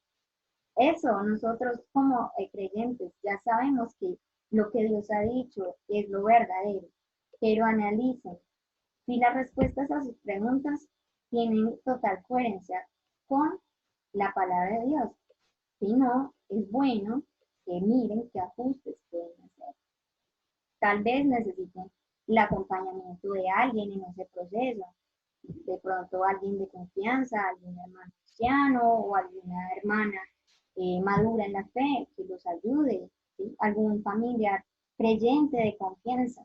Eso nosotros como creyentes ya sabemos que lo que Dios ha dicho es lo verdadero, pero analicen si las respuestas a sus preguntas tienen total coherencia con la palabra de Dios. no, es bueno que miren qué ajustes pueden hacer. Tal vez necesiten el acompañamiento de alguien en ese proceso, de pronto alguien de confianza, algún hermano cristiano o alguna hermana madura en la fe que los ayude, ¿sí? Algún familiar creyente de confianza.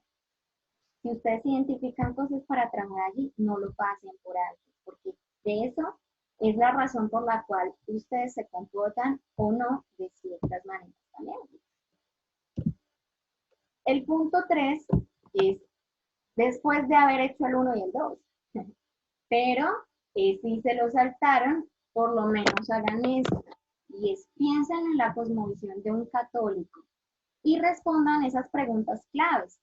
Si ustedes identifican cosas para trabajar allí, no lo pasen por alto, porque de eso es la razón por la cual ustedes se comportan o no de ciertas maneras también. El punto 3 es después de haber hecho el 1 y el 2. Pero si se lo saltaron, por lo menos hagan esto. Y es piensen en la cosmovisión de un católico y respondan esas preguntas claves.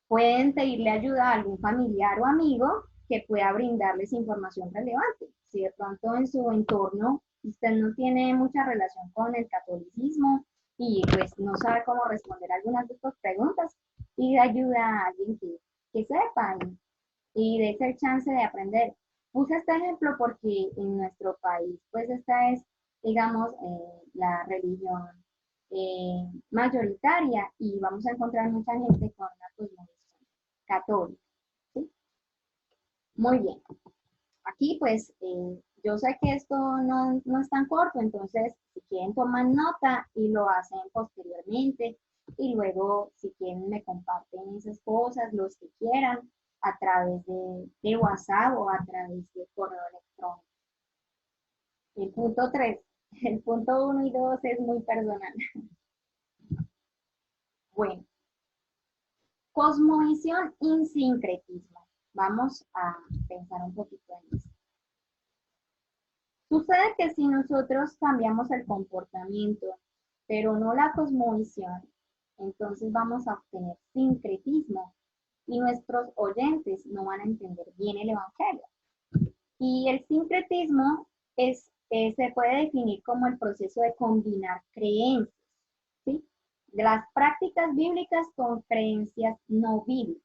Pueden pedirle ayuda a algún familiar o amigo que pueda brindarles información relevante. Si de pronto en su entorno usted no tiene mucha relación con el catolicismo y pues no sabe cómo responder algunas de estas preguntas, pide ayuda a alguien que sepa y de ese chance de aprender. Puse este ejemplo porque en nuestro país, pues esta es, digamos, la religión mayoritaria y vamos a encontrar mucha gente con una cosmovisión católica. ¿Sí? Muy bien. Aquí pues yo sé que esto no es tan corto, entonces si quieren toman nota y lo hacen posteriormente y luego si quieren me comparten esas cosas, los que quieran, a través de WhatsApp o a través de correo electrónico. El punto 3, el punto 1 y 2 es muy personal. Bueno, cosmovisión y sincretismo. Vamos a pensar un poquito en eso. Sucede que si nosotros cambiamos el comportamiento, pero no la cosmovisión, entonces vamos a obtener sincretismo y nuestros oyentes no van a entender bien el Evangelio. Y el sincretismo se puede definir como el proceso de combinar creencias, ¿sí? De las prácticas bíblicas con creencias no bíblicas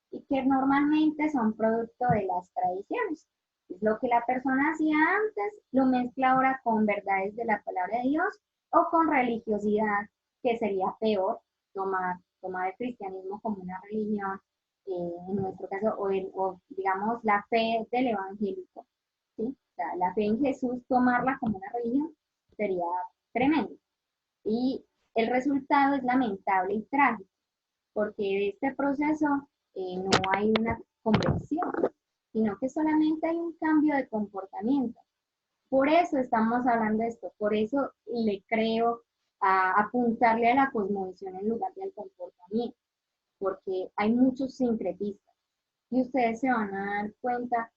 y que normalmente son producto de las tradiciones. Es lo que la persona hacía antes, lo mezcla ahora con verdades de la palabra de Dios o con religiosidad, que sería peor, tomar el cristianismo como una religión, en nuestro caso, o digamos la fe del evangélico, ¿sí? O sea, la fe en Jesús, tomarla como una religión, sería tremendo. Y el resultado es lamentable y trágico, porque de este proceso no hay una conversión, sino que solamente hay un cambio de comportamiento. Por eso estamos hablando de esto, por eso le creo a apuntarle a la cosmovisión en lugar del comportamiento, porque hay muchos sincretistas. Y ustedes se van a dar cuenta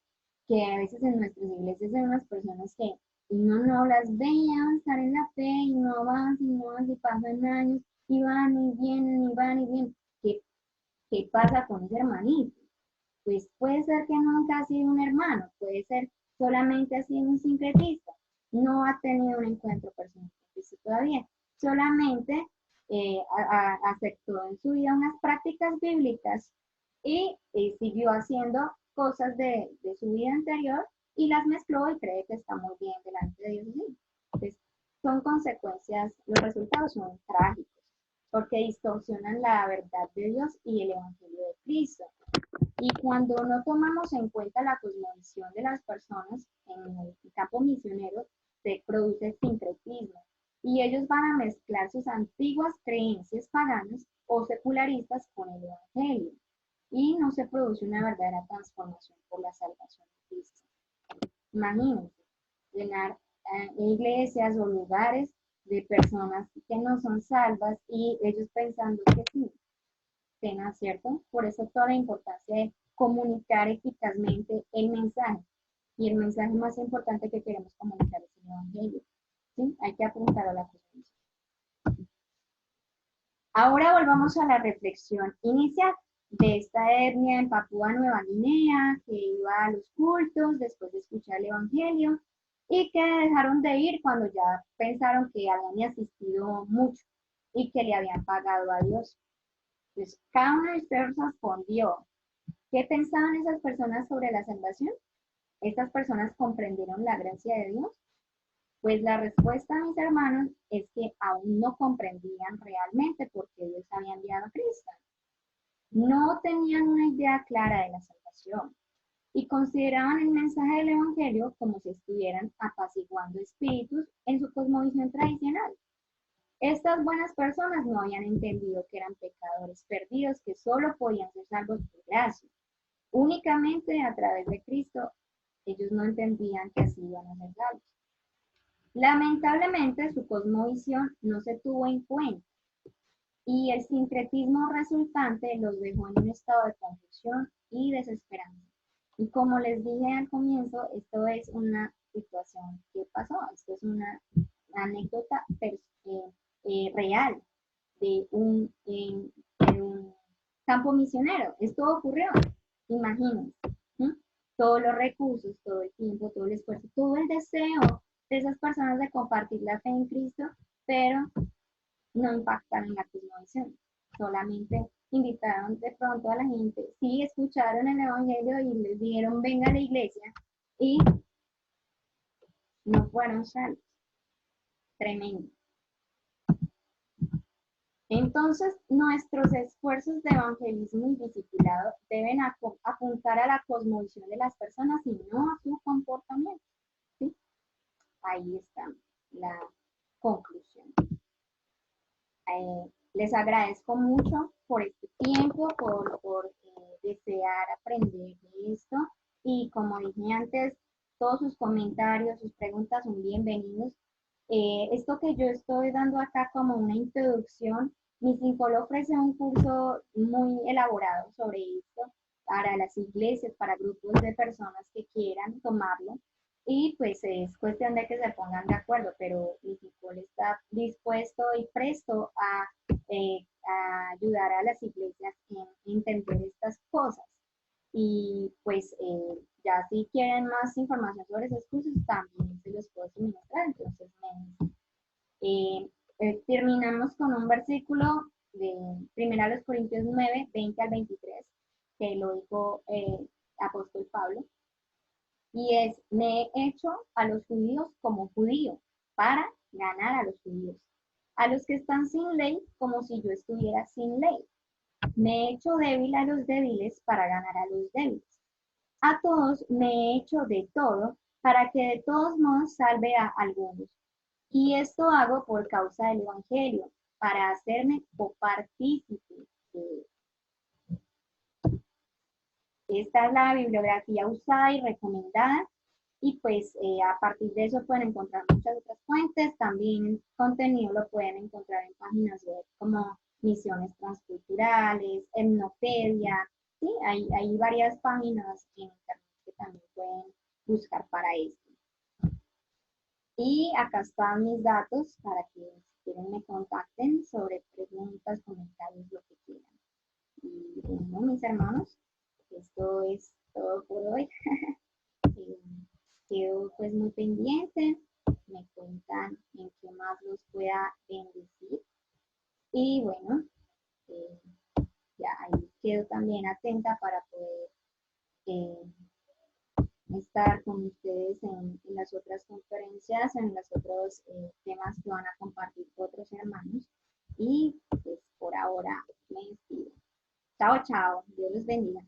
que a veces en nuestras iglesias hay unas personas que uno no las ve avanzar en la fe y no avanzan, y no avanzan, y pasan años, y van y vienen, y van y vienen. ¿Qué pasa con ese hermanito? Pues puede ser que nunca ha sido un hermano, puede ser solamente ha sido un sincretista, no ha tenido un encuentro personal con Cristo todavía, solamente aceptó en su vida unas prácticas bíblicas y siguió haciendo cosas de su vida anterior y las mezcló y cree que está muy bien delante de Dios. Entonces, son consecuencias, los resultados son trágicos, porque distorsionan la verdad de Dios y el Evangelio de Cristo. Y cuando no tomamos en cuenta la cosmovisión de las personas en el campo misionero, se produce sincretismo. Y ellos van a mezclar sus antiguas creencias paganas o secularistas con el Evangelio. Y no se produce una verdadera transformación por la salvación de Cristo. Imagínense, llenar iglesias o lugares de personas que no son salvas y ellos pensando que sí, pena, ¿cierto? Por eso toda la importancia de comunicar eficazmente el mensaje. Y el mensaje más importante que queremos comunicar es el Evangelio. ¿Sí? Hay que apuntar a la conciencia. Ahora volvamos a la reflexión inicial de esta etnia en Papúa Nueva Guinea, que iba a los cultos después de escuchar el Evangelio y que dejaron de ir cuando ya pensaron que habían asistido mucho y que le habían pagado a Dios. Entonces, cada uno de ustedes respondió. ¿Qué pensaban esas personas sobre la salvación? ¿Estas personas comprendieron la gracia de Dios? Pues la respuesta a mis hermanos es que aún no comprendían realmente por qué Dios había enviado a Cristo. No tenían una idea clara de la salvación y consideraban el mensaje del Evangelio como si estuvieran apaciguando espíritus en su cosmovisión tradicional. Estas buenas personas no habían entendido que eran pecadores perdidos que solo podían ser salvos por gracia. Únicamente a través de Cristo, ellos no entendían que así iban a ser salvos. Lamentablemente, su cosmovisión no se tuvo en cuenta y el sincretismo resultante los dejó en un estado de confusión y desesperanza. Y como les dije al comienzo, esto es una situación que pasó, esto es una anécdota real de un campo misionero. Esto ocurrió, imagínense. ¿Sí? Todos los recursos, todo el tiempo, todo el esfuerzo, todo el deseo de esas personas de compartir la fe en Cristo, pero no impactaron en la cosmovisión. Solamente invitaron de pronto a la gente, sí escucharon el Evangelio y les dijeron venga a la iglesia y no fueron salvos. Tremendo. Entonces, nuestros esfuerzos de evangelismo y discipulado deben apuntar a la cosmovisión de las personas y no a su comportamiento. ¿Sí? Ahí está la conclusión. Les agradezco mucho por este tiempo, por desear aprender de esto y como dije antes, todos sus comentarios, sus preguntas son bienvenidos. Esto que yo estoy dando acá como una introducción, mi psicólogo ofrece un curso muy elaborado sobre esto para las iglesias, para grupos de personas que quieran tomarlo. Y pues es cuestión de que se pongan de acuerdo, pero el psicólogo está dispuesto y presto a ayudar a las iglesias en entender estas cosas. Y pues ya si quieren más información sobre esos cursos, también se los puedo suministrar. Entonces, terminamos con un versículo de 1 Corintios 9, 20 al 23, que lo dijo apóstol Pablo, y es, me he hecho a los judíos como judío, para ganar a los judíos, a los que están sin ley, como si yo estuviera sin ley. Me he hecho débil a los débiles para ganar a los débiles. A todos me he hecho de todo, para que de todos modos salve a algunos. Y esto hago por causa del Evangelio, para hacerme copartícipe de él. Esta es la bibliografía usada y recomendada. Y pues a partir de eso pueden encontrar muchas otras fuentes. También contenido lo pueden encontrar en páginas web como Misiones Transculturales, Etnopedia. ¿Sí? Hay varias páginas en internet que también pueden buscar para esto. Y acá están mis datos para que si quieren me contacten sobre preguntas, comentarios, lo que quieran. Y bueno, mis hermanos, esto es todo por hoy. Quedo pues muy pendiente, me cuentan en qué más los pueda bendecir. Y bueno, eh, ya ahí quedo también atenta para poder estar con ustedes en las otras conferencias, en los otros temas que van a compartir otros hermanos. Y pues por ahora me despido. Chao, chao. Dios los bendiga.